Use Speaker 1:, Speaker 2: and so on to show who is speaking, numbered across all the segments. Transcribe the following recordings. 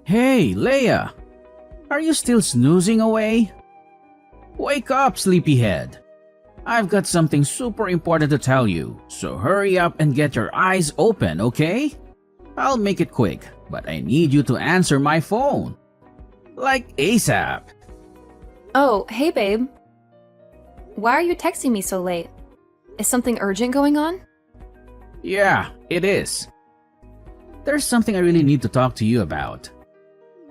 Speaker 1: Hey, Leia! Are you still snoozing away? Wake up, sleepyhead! I've got something super important to tell you, so hurry up and get your eyes open, okay? I'll make it quick, but I need you to answer my phone. Like ASAP.
Speaker 2: Oh, hey babe. Why are you texting me so late? Is something urgent going on?
Speaker 1: Yeah, it is. There's something I really need to talk to you about.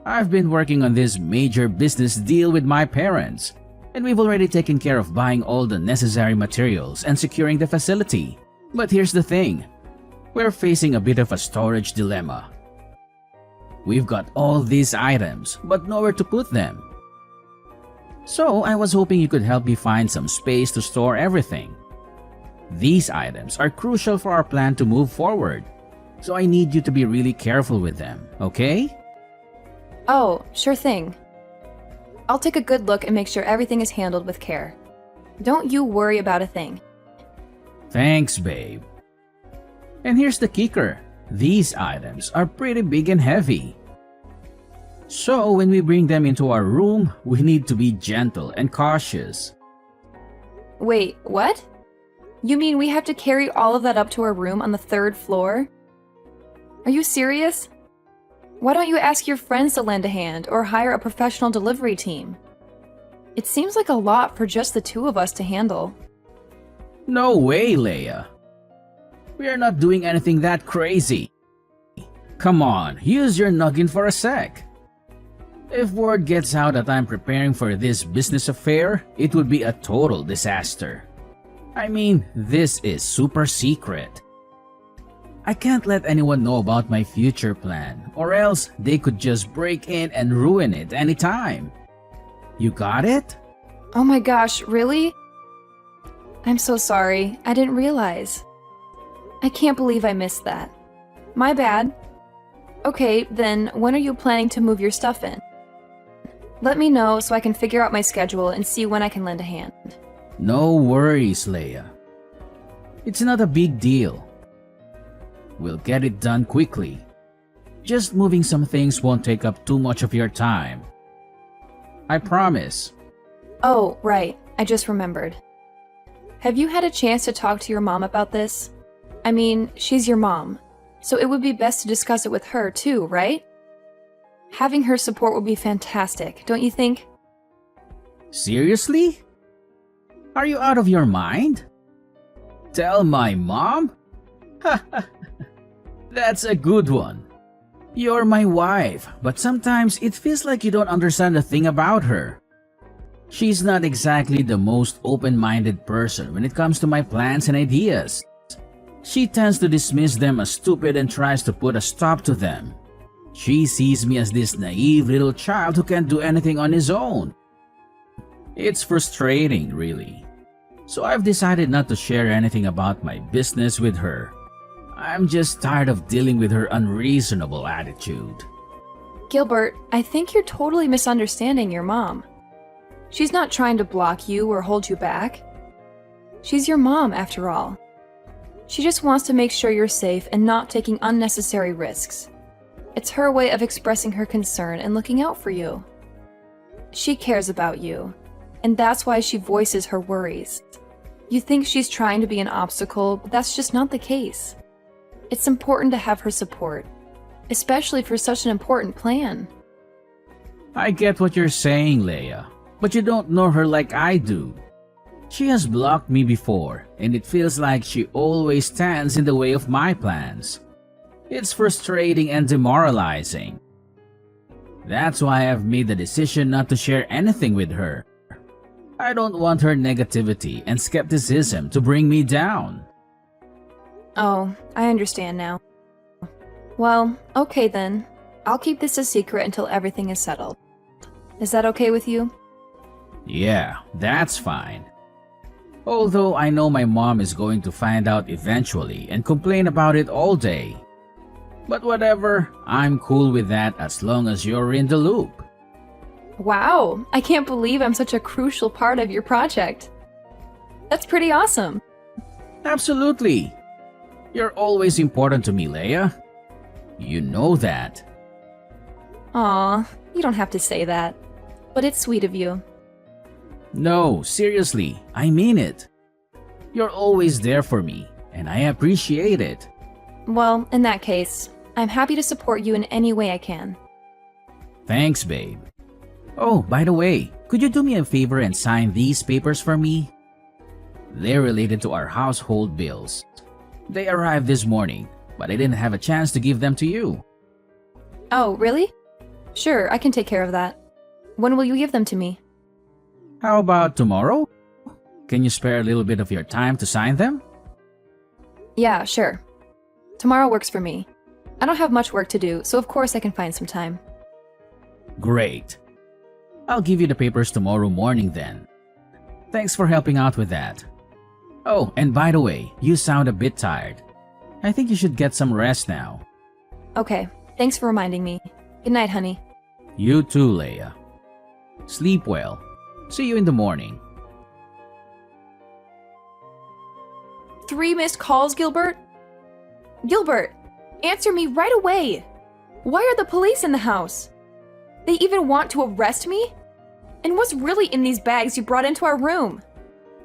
Speaker 1: I've been working on this major business deal with my parents, and we've already taken care of buying all the necessary materials and securing the facility. But here's the thing. We're facing a bit of a storage dilemma. We've got all these items, but nowhere to put them. So I was hoping you could help me find some space to store everything. These items are crucial for our plan to move forward, so I need you to be really careful with them, okay?
Speaker 2: Oh, sure thing. I'll take a good look and make sure everything is handled with care. Don't you worry about a thing.
Speaker 1: Thanks, babe. And here's the kicker. These items are pretty big and heavy. So when we bring them into our room, we need to be gentle and cautious.
Speaker 2: Wait, what? You mean we have to carry all of that up to our room on the 3rd floor? Are you serious? Why don't you ask your friends to lend a hand or hire a professional delivery team? It seems like a lot for just the two of us to handle.
Speaker 1: No way, Leia. We are not doing anything that crazy. Come on, use your noggin for a sec. If word gets out that I'm preparing for this business affair, it would be a total disaster. I mean, this is super secret. I can't let anyone know about my future plan, or else they could just break in and ruin it anytime. You got it?
Speaker 2: Oh my gosh, really? I'm so sorry, I didn't realize. I can't believe I missed that. My bad. Okay, then when are you planning to move your stuff in? Let me know so I can figure out my schedule and see when I can lend a hand.
Speaker 1: No worries, Leia. It's not a big deal. We'll get it done quickly. Just moving some things won't take up too much of your time. I promise.
Speaker 2: Oh, right, I just remembered. Have you had a chance to talk to your mom about this? I mean, she's your mom, so it would be best to discuss it with her too, right? Having her support would be fantastic, don't you think?
Speaker 1: Seriously? Are you out of your mind? Tell my mom? That's a good one. You're my wife, but sometimes it feels like you don't understand a thing about her. She's not exactly the most open-minded person when it comes to my plans and ideas. She tends to dismiss them as stupid and tries to put a stop to them. She sees me as this naive little child who can't do anything on his own. It's frustrating, really. So I've decided not to share anything about my business with her. I'm just tired of dealing with her unreasonable attitude.
Speaker 2: Gilbert, I think you're totally misunderstanding your mom. She's not trying to block you or hold you back. She's your mom, after all. She just wants to make sure you're safe and not taking unnecessary risks. It's her way of expressing her concern and looking out for you. She cares about you, and that's why she voices her worries. You think she's trying to be an obstacle, but that's just not the case. It's important to have her support, especially for such an important plan.
Speaker 1: I get what you're saying, Leia, but you don't know her like I do. She has blocked me before, and it feels like she always stands in the way of my plans. It's frustrating and demoralizing. That's why I've made the decision not to share anything with her. I don't want her negativity and skepticism to bring me down.
Speaker 2: Oh, I understand now. Well, okay then. I'll keep this a secret until everything is settled. Is that okay with you?
Speaker 1: Yeah, that's fine. Although I know my mom is going to find out eventually and complain about it all day. But whatever, I'm cool with that as long as you're in the loop.
Speaker 2: Wow, I can't believe I'm such a crucial part of your project. That's pretty awesome.
Speaker 1: Absolutely. You're always important to me, Leia. You know that.
Speaker 2: Aw, you don't have to say that. But it's sweet of you.
Speaker 1: No, seriously, I mean it. You're always there for me, and I appreciate it.
Speaker 2: Well, in that case, I'm happy to support you in any way I can.
Speaker 1: Thanks, babe. Oh, by the way, could you do me a favor and sign these papers for me? They're related to our household bills. They arrived this morning, but I didn't have a chance to give them to you.
Speaker 2: Oh, really? Sure, I can take care of that. When will you give them to me?
Speaker 1: How about tomorrow? Can you spare a little bit of your time to sign them?
Speaker 2: Yeah, sure. Tomorrow works for me. I don't have much work to do, so of course I can find some time.
Speaker 1: Great. I'll give you the papers tomorrow morning then. Thanks for helping out with that. Oh, and by the way, you sound a bit tired. I think you should get some rest now.
Speaker 2: Okay, thanks for reminding me. Good night, honey.
Speaker 1: You too, Leia. Sleep well. See you in the morning.
Speaker 2: 3 missed calls, Gilbert? Gilbert, answer me right away! Why are the police in the house? They even want to arrest me? And what's really in these bags you brought into our room?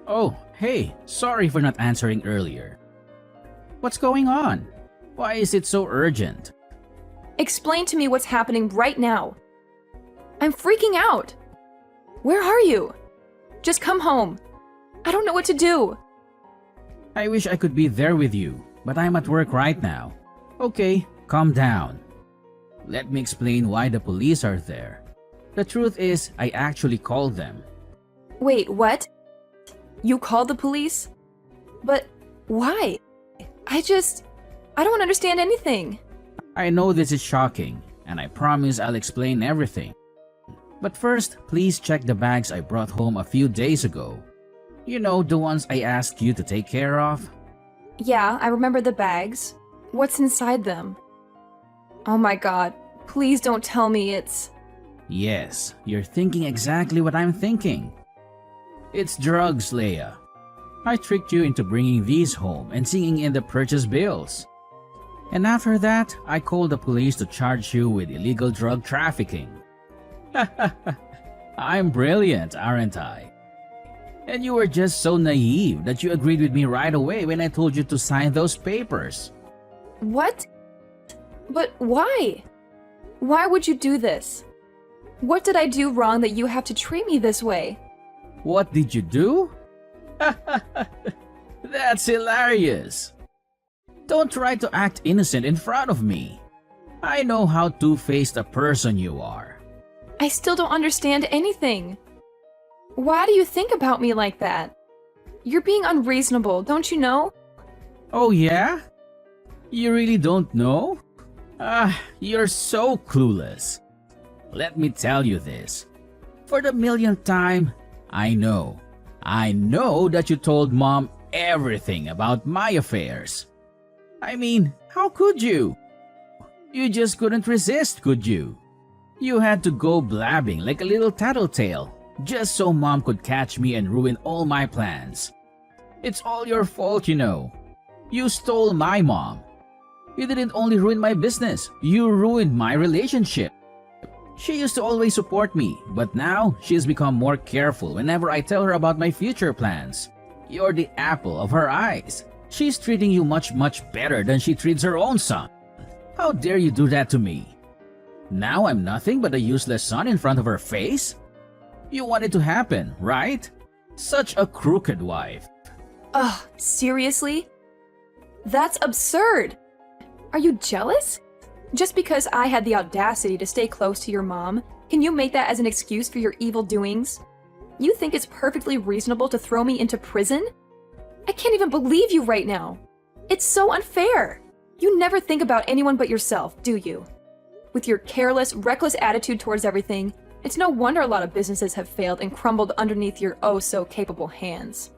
Speaker 1: Oh, hey, sorry for not answering earlier. What's going on? Why is it so urgent?
Speaker 2: Explain to me what's happening right now. I'm freaking out. Where are you? Just come home. I don't know what to do.
Speaker 1: I wish I could be there with you, but I'm at work right now. Okay, calm down. Let me explain why the police are there. The truth is, I actually called them.
Speaker 2: Wait, what? You called the police? But why? I don't understand anything.
Speaker 1: I know this is shocking, and I promise I'll explain everything. But first, please check the bags I brought home a few days ago. You know, the ones I asked you to take care of?
Speaker 2: Yeah, I remember the bags. What's inside them? Oh my god, please don't tell me it's...
Speaker 1: Yes, you're thinking exactly what I'm thinking. It's drugs, Leia. I tricked you into bringing these home and seeing in the purchase bills. And after that, I called the police to charge you with illegal drug trafficking. I'm brilliant, aren't I? And you were just so naive that you agreed with me right away when I told you to sign those papers.
Speaker 2: What? But why? Why would you do this? What did I do wrong that you have to treat me this way?
Speaker 1: What did you do? That's hilarious. Don't try to act innocent in front of me. I know how two-faced a person you are.
Speaker 2: I still don't understand anything. Why do you think about me like that? You're being unreasonable, don't you know?
Speaker 1: Oh yeah? You really don't know? You're so clueless. Let me tell you this. For the millionth time, I know that you told Mom everything about my affairs. I mean, how could you? You just couldn't resist, could you? You had to go blabbing like a little tattletale just so Mom could catch me and ruin all my plans. It's all your fault, you know. You stole my mom. You didn't only ruin my business, you ruined my relationship. She used to always support me, but now she has become more careful whenever I tell her about my future plans. You're the apple of her eyes. She's treating you much better than she treats her own son. How dare you do that to me? Now I'm nothing but a useless son in front of her face? You want it to happen, right? Such a crooked wife.
Speaker 2: Ugh, seriously? That's absurd! Are you jealous? Just because I had the audacity to stay close to your mom, can you make that as an excuse for your evil doings? You think it's perfectly reasonable to throw me into prison? I can't even believe you right now. It's so unfair. You never think about anyone but yourself, do you? With your careless, reckless attitude towards everything, it's no wonder a lot of businesses have failed and crumbled underneath your oh-so-capable hands.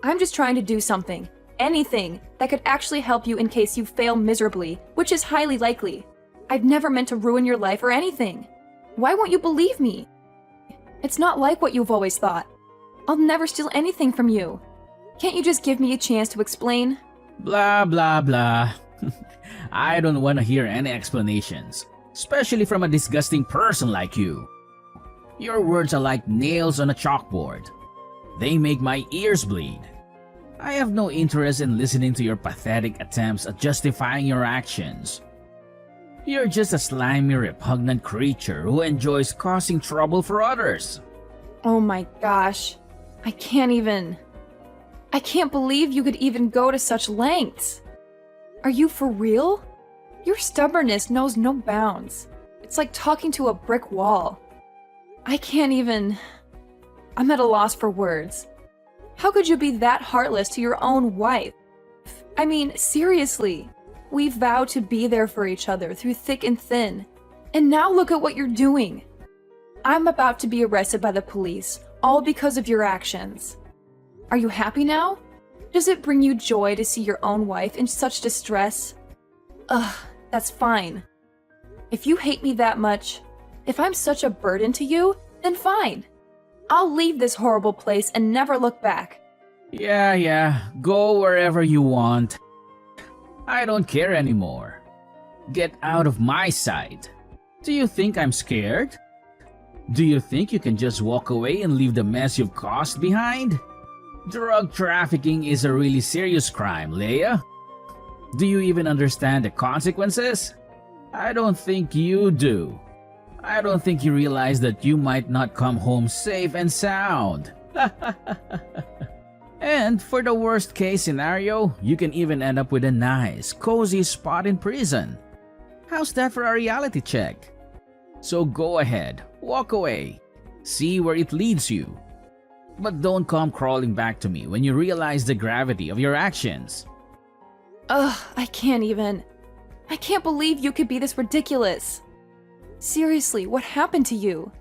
Speaker 2: I'm just trying to do something, anything, that could actually help you in case you fail miserably, which is highly likely. I've never meant to ruin your life or anything. Why won't you believe me? It's not like what you've always thought. I'll never steal anything from you. Can't you just give me a chance to explain?
Speaker 1: Blah, blah, blah. I don't want to hear any explanations. especially from a disgusting person like you. Your words are like nails on a chalkboard. They make my ears bleed. I have no interest in listening to your pathetic attempts at justifying your actions. You're just a slimy, repugnant creature who enjoys causing trouble for others.
Speaker 2: Oh my gosh. I can't believe you could even go to such lengths. Are you for real? Your stubbornness knows no bounds. It's like talking to a brick wall. I'm at a loss for words. How could you be that heartless to your own wife? I mean, seriously. We vowed to be there for each other through thick and thin. And now look at what you're doing. I'm about to be arrested by the police, all because of your actions. Are you happy now? Does it bring you joy to see your own wife in such distress? Ugh, that's fine. If you hate me that much, if I'm such a burden to you, then fine. I'll leave this horrible place and never look back.
Speaker 1: Yeah, go wherever you want. I don't care anymore. Get out of my sight. Do you think I'm scared? Do you think you can just walk away and leave the mess you've caused behind? Drug trafficking is a really serious crime, Leia. Do you even understand the consequences? I don't think you do. I don't think you realize that you might not come home safe and sound. And for the worst case scenario, you can even end up with a nice, cozy spot in prison. How's that for a reality check? So go ahead, walk away. See where it leads you. But don't come crawling back to me when you realize the gravity of your actions.
Speaker 2: Ugh, I can't believe you could be this ridiculous. Seriously, what happened to you?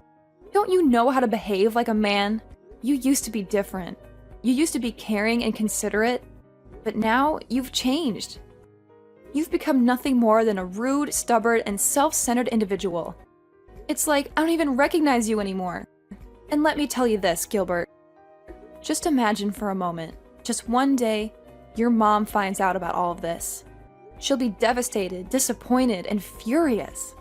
Speaker 2: Don't you know how to behave like a man? You used to be different. You used to be caring and considerate, but now you've changed. You've become nothing more than a rude, stubborn, and self-centered individual. It's like I don't even recognize you anymore. And let me tell you this, Gilbert. Just imagine for a moment, just one day, your mom finds out about all of this. She'll be devastated, disappointed, and furious.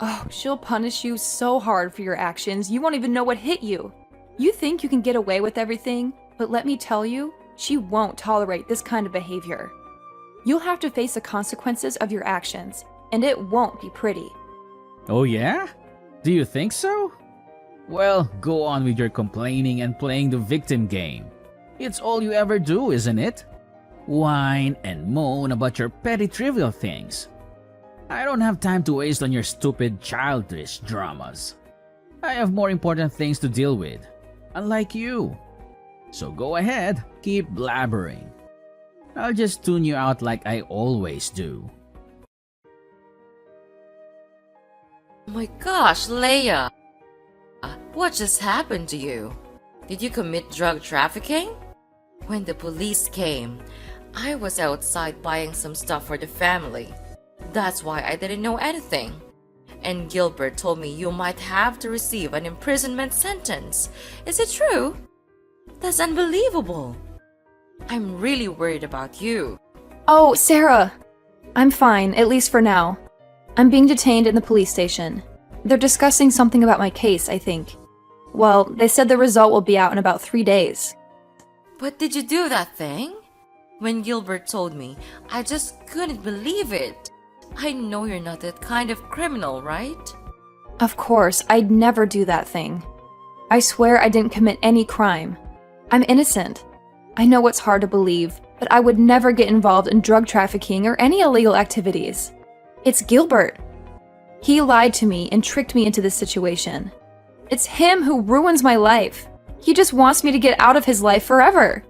Speaker 2: Oh, she'll punish you so hard for your actions, you won't even know what hit you. You think you can get away with everything, but let me tell you, she won't tolerate this kind of behavior. You'll have to face the consequences of your actions, and it won't be pretty.
Speaker 1: Oh yeah? Do you think so? Well, go on with your complaining and playing the victim game. It's all you ever do, isn't it? Whine and moan about your petty trivial things. I don't have time to waste on your stupid childish dramas. I have more important things to deal with, unlike you. So go ahead, keep blabbering. I'll just tune you out like I always do.
Speaker 3: Oh my gosh, Leia! What just happened to you? Did you commit drug trafficking? When the police came, I was outside buying some stuff for the family. That's why I didn't know anything. And Gilbert told me you might have to receive an imprisonment sentence. Is it true? That's unbelievable. I'm really worried about you.
Speaker 2: Oh, Sarah! I'm fine, at least for now. I'm being detained in the police station. They're discussing something about my case, I think. Well, they said the result will be out in about 3 days.
Speaker 3: But did you do that thing? When Gilbert told me, I just couldn't believe it. I know you're not that kind of criminal, right?
Speaker 2: Of course, I'd never do that thing. I swear I didn't commit any crime. I'm innocent. I know it's hard to believe, but I would never get involved in drug trafficking or any illegal activities. It's Gilbert. He lied to me and tricked me into this situation. It's him who ruins my life. He just wants me to get out of his life forever.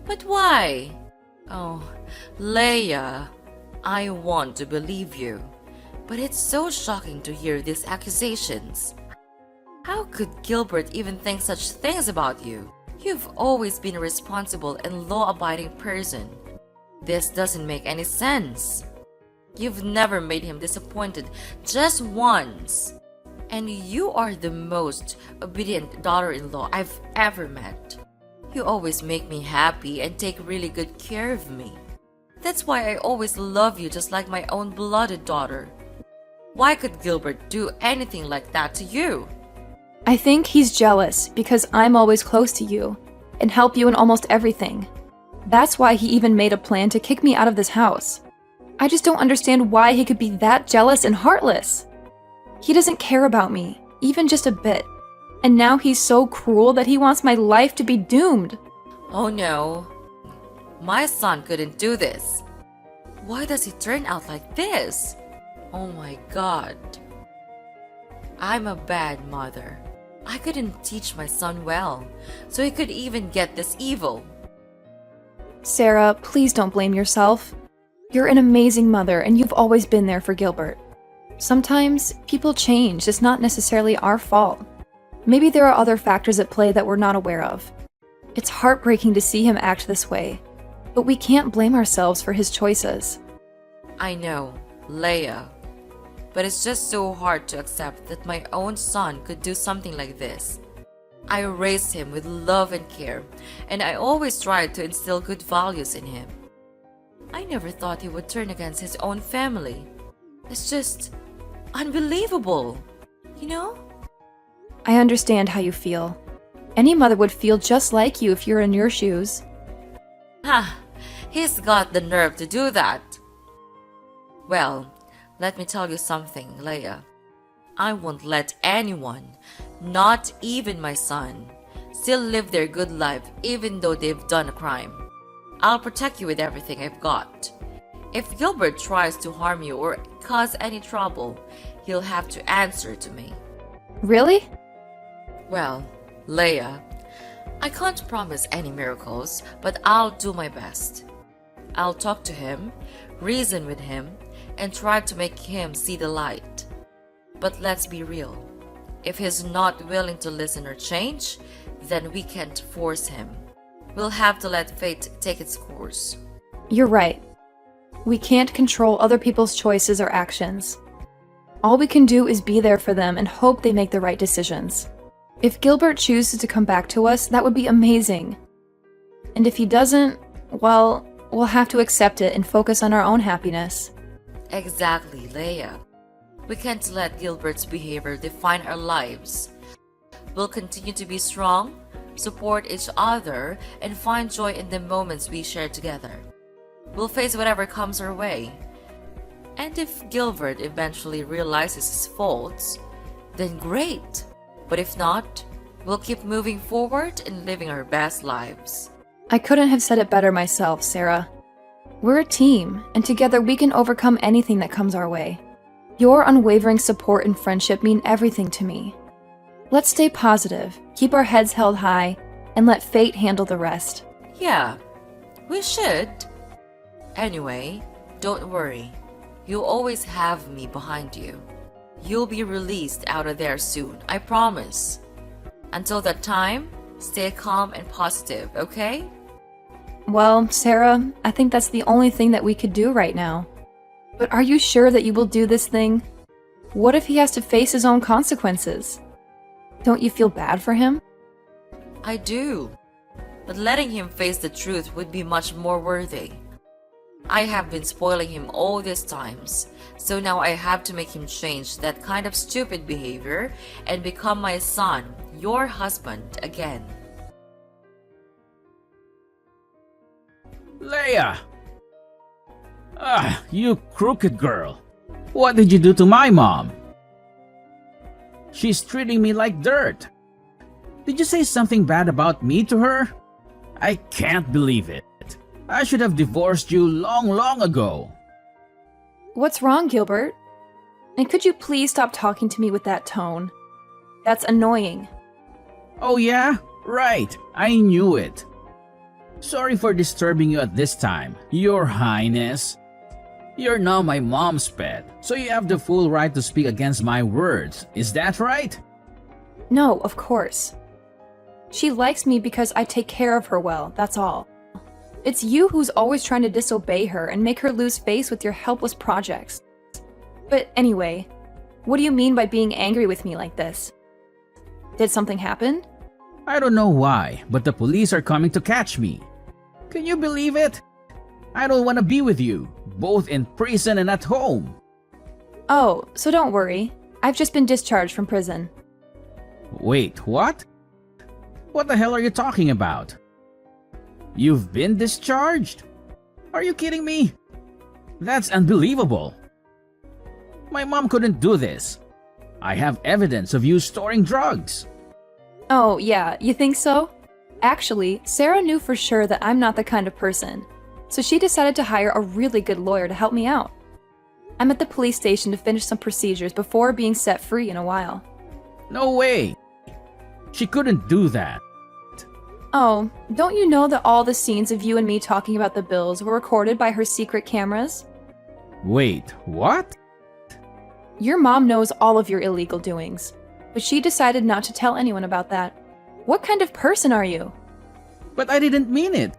Speaker 3: But why? Oh, Leia, I want to believe you, but it's so shocking to hear these accusations. How could Gilbert even think such things about you? You've always been a responsible and law-abiding person. This doesn't make any sense. You've never made him disappointed just once. And you are the most obedient daughter-in-law I've ever met. You always make me happy and take really good care of me. That's why I always love you just like my own blooded daughter. Why could Gilbert do anything like that to you?
Speaker 2: I think he's jealous because I'm always close to you and help you in almost everything. That's why he even made a plan to kick me out of this house. I just don't understand why he could be that jealous and heartless. He doesn't care about me, even just a bit. And now he's so cruel that he wants my life to be doomed.
Speaker 3: Oh no. My son couldn't do this. Why does he turn out like this? Oh my God. I'm a bad mother. I couldn't teach my son well, so he could even get this evil.
Speaker 2: Sarah, please don't blame yourself. You're an amazing mother and you've always been there for Gilbert. Sometimes people change, it's not necessarily our fault. Maybe there are other factors at play that we're not aware of. It's heartbreaking to see him act this way, but we can't blame ourselves for his choices.
Speaker 3: I know, Leia. But it's just so hard to accept that my own son could do something like this. I raised him with love and care, and I always tried to instill good values in him. I never thought he would turn against his own family. It's just unbelievable, you know?
Speaker 2: I understand how you feel. Any mother would feel just like you if you're in your shoes.
Speaker 3: Ha! He's got the nerve to do that. Well, let me tell you something, Leia. I won't let anyone, not even my son, still live their good life even though they've done a crime. I'll protect you with everything I've got. If Gilbert tries to harm you or cause any trouble, he'll have to answer to me.
Speaker 2: Really?
Speaker 3: Well, Leia, I can't promise any miracles, but I'll do my best. I'll talk to him, reason with him, and try to make him see the light. But let's be real. If he's not willing to listen or change, then we can't force him. We'll have to let fate take its course.
Speaker 2: You're right. We can't control other people's choices or actions. All we can do is be there for them and hope they make the right decisions. If Gilbert chooses to come back to us, that would be amazing. And if he doesn't, well, we'll have to accept it and focus on our own happiness.
Speaker 3: Exactly, Leia. We can't let Gilbert's behavior define our lives. We'll continue to be strong, support each other, and find joy in the moments we share together. We'll face whatever comes our way. And if Gilbert eventually realizes his faults, then great. But if not, we'll keep moving forward and living our best lives.
Speaker 2: I couldn't have said it better myself, Sarah. We're a team, and together we can overcome anything that comes our way. Your unwavering support and friendship mean everything to me. Let's stay positive, keep our heads held high, and let fate handle the rest.
Speaker 3: Yeah, we should. Anyway, don't worry. You'll always have me behind you. You'll be released out of there soon, I promise. Until that time, stay calm and positive, okay?
Speaker 2: Well, Sarah, I think that's the only thing that we could do right now. But are you sure that you will do this thing? What if he has to face his own consequences? Don't you feel bad for him?
Speaker 3: I do. But letting him face the truth would be much more worthy. I have been spoiling him all these times, so now I have to make him change that kind of stupid behavior and become my son, your husband, again.
Speaker 1: Leia! Ah, you crooked girl. What did you do to my mom? She's treating me like dirt. Did you say something bad about me to her? I can't believe it. I should have divorced you long ago.
Speaker 2: What's wrong, Gilbert? And could you please stop talking to me with that tone? That's annoying.
Speaker 1: Oh yeah? Right. I knew it. Sorry for disturbing you at this time, Your Highness. You're now my mom's pet, so you have the full right to speak against my words. Is that right?
Speaker 2: No, of course. She likes me because I take care of her well, that's all. It's you who's always trying to disobey her and make her lose face with your helpless projects. But anyway, what do you mean by being angry with me like this? Did something happen?
Speaker 1: I don't know why, but the police are coming to catch me. Can you believe it? I don't want to be with you, both in prison and at home.
Speaker 2: Oh, so don't worry. I've just been discharged from prison.
Speaker 1: Wait, what? What the hell are you talking about? You've been discharged? Are you kidding me? That's unbelievable. My mom couldn't do this. I have evidence of you storing drugs.
Speaker 2: Oh, yeah, you think so? Actually, Sarah knew for sure that I'm not the kind of person, so she decided to hire a really good lawyer to help me out. I'm at the police station to finish some procedures before being set free in a while.
Speaker 1: No way. She couldn't do that.
Speaker 2: Oh, don't you know that all the scenes of you and me talking about the bills were recorded by her secret cameras?
Speaker 1: Wait, what?
Speaker 2: Your mom knows all of your illegal doings, but she decided not to tell anyone about that. What kind of person are you?
Speaker 1: But I didn't mean it.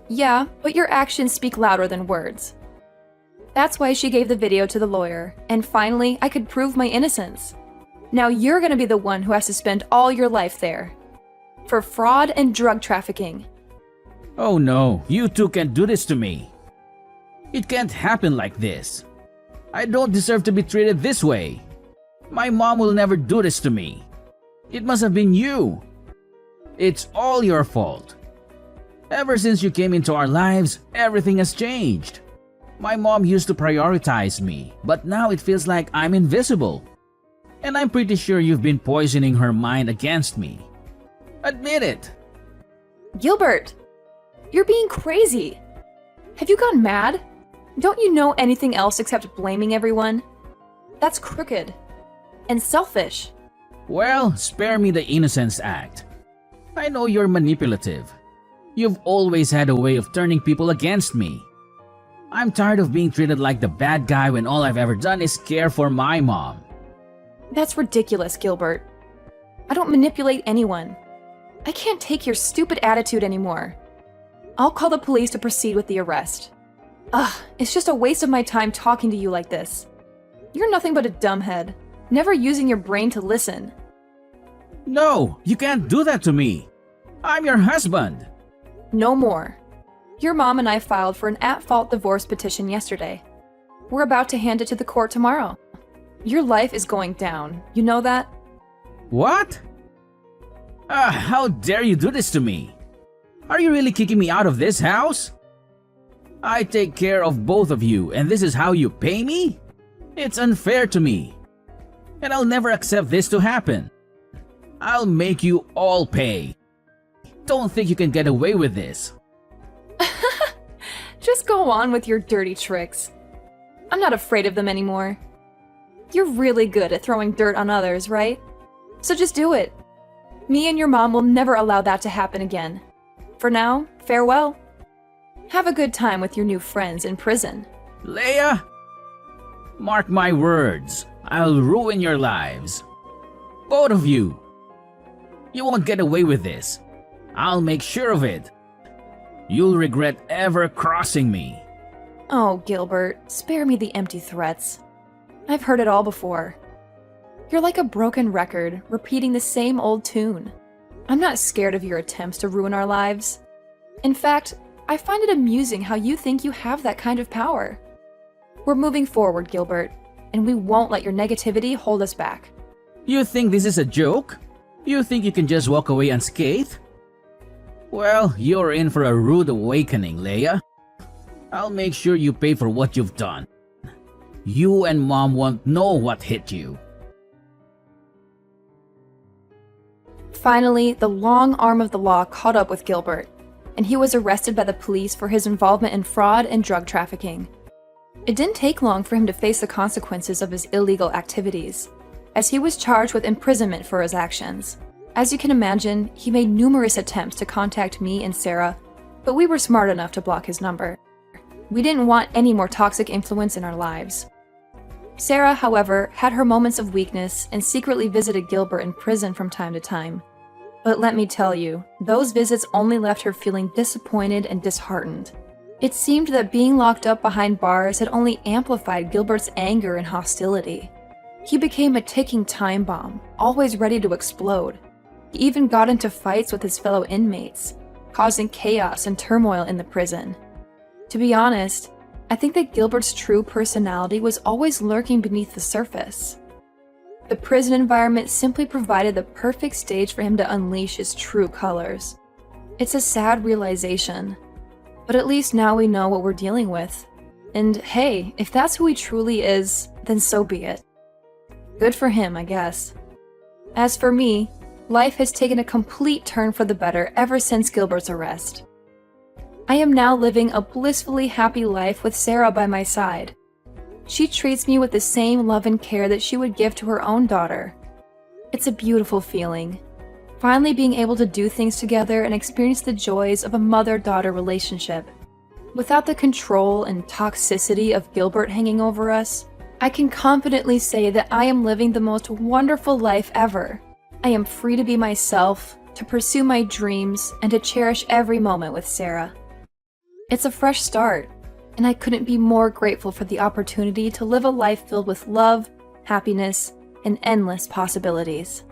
Speaker 2: Yeah, but your actions speak louder than words. That's why she gave the video to the lawyer, and finally, I could prove my innocence. Now you're gonna be the one who has to spend all your life there. For fraud and drug trafficking.
Speaker 1: Oh no, you two can't do this to me. It can't happen like this. I don't deserve to be treated this way. My mom will never do this to me. It must have been you. It's all your fault. Ever since you came into our lives, everything has changed. My mom used to prioritize me, but now it feels like I'm invisible. And I'm pretty sure you've been poisoning her mind against me. Admit it.
Speaker 2: Gilbert, you're being crazy. Have you gone mad? Don't you know anything else except blaming everyone? That's crooked and selfish.
Speaker 1: Well, spare me the Innocence Act. I know you're manipulative. You've always had a way of turning people against me. I'm tired of being treated like the bad guy when all I've ever done is care for my mom.
Speaker 2: That's ridiculous, Gilbert. I don't manipulate anyone. I can't take your stupid attitude anymore. I'll call the police to proceed with the arrest. Ugh, it's just a waste of my time talking to you like this. You're nothing but a dumbhead, never using your brain to listen.
Speaker 1: No, you can't do that to me. I'm your husband.
Speaker 2: No more. Your mom and I filed for an at-fault divorce petition yesterday. We're about to hand it to the court tomorrow. Your life is going down. You know that?
Speaker 1: What? How dare you do this to me? Are you really kicking me out of this house? I take care of both of you, and this is how you pay me? It's unfair to me. And I'll never accept this to happen. I'll make you all pay. Don't think you can get away with this.
Speaker 2: Just go on with your dirty tricks. I'm not afraid of them anymore. You're really good at throwing dirt on others, right? So just do it. Me and your mom will never allow that to happen again. For now, farewell. Have a good time with your new friends in prison.
Speaker 1: Leia, mark my words. I'll ruin your lives. Both of you. You won't get away with this. I'll make sure of it. You'll regret ever crossing me.
Speaker 2: Oh, Gilbert, spare me the empty threats. I've heard it all before. You're like a broken record, repeating the same old tune. I'm not scared of your attempts to ruin our lives. In fact, I find it amusing how you think you have that kind of power. We're moving forward, Gilbert, and we won't let your negativity hold us back.
Speaker 1: You think this is a joke? You think you can just walk away unscathed? Well, you're in for a rude awakening, Leia. I'll make sure you pay for what you've done. You and Mom won't know what hit you.
Speaker 2: Finally, the long arm of the law caught up with Gilbert, and he was arrested by the police for his involvement in fraud and drug trafficking. It didn't take long for him to face the consequences of his illegal activities, as he was charged with imprisonment for his actions. As you can imagine, he made numerous attempts to contact me and Sarah, but we were smart enough to block his number. We didn't want any more toxic influence in our lives. Sarah, however, had her moments of weakness and secretly visited Gilbert in prison from time to time. But let me tell you, those visits only left her feeling disappointed and disheartened. It seemed that being locked up behind bars had only amplified Gilbert's anger and hostility. He became a ticking time bomb, always ready to explode. He even got into fights with his fellow inmates, causing chaos and turmoil in the prison. To be honest, I think that Gilbert's true personality was always lurking beneath the surface. The prison environment simply provided the perfect stage for him to unleash his true colors. It's a sad realization, but at least now we know what we're dealing with. And hey, if that's who he truly is, then so be it. Good for him, I guess. As for me, life has taken a complete turn for the better ever since Gilbert's arrest. I am now living a blissfully happy life with Sarah by my side. She treats me with the same love and care that she would give to her own daughter. It's a beautiful feeling, finally being able to do things together and experience the joys of a mother-daughter relationship. Without the control and toxicity of Gilbert hanging over us, I can confidently say that I am living the most wonderful life ever. I am free to be myself, to pursue my dreams, and to cherish every moment with Sarah. It's a fresh start, and I couldn't be more grateful for the opportunity to live a life filled with love, happiness, and endless possibilities.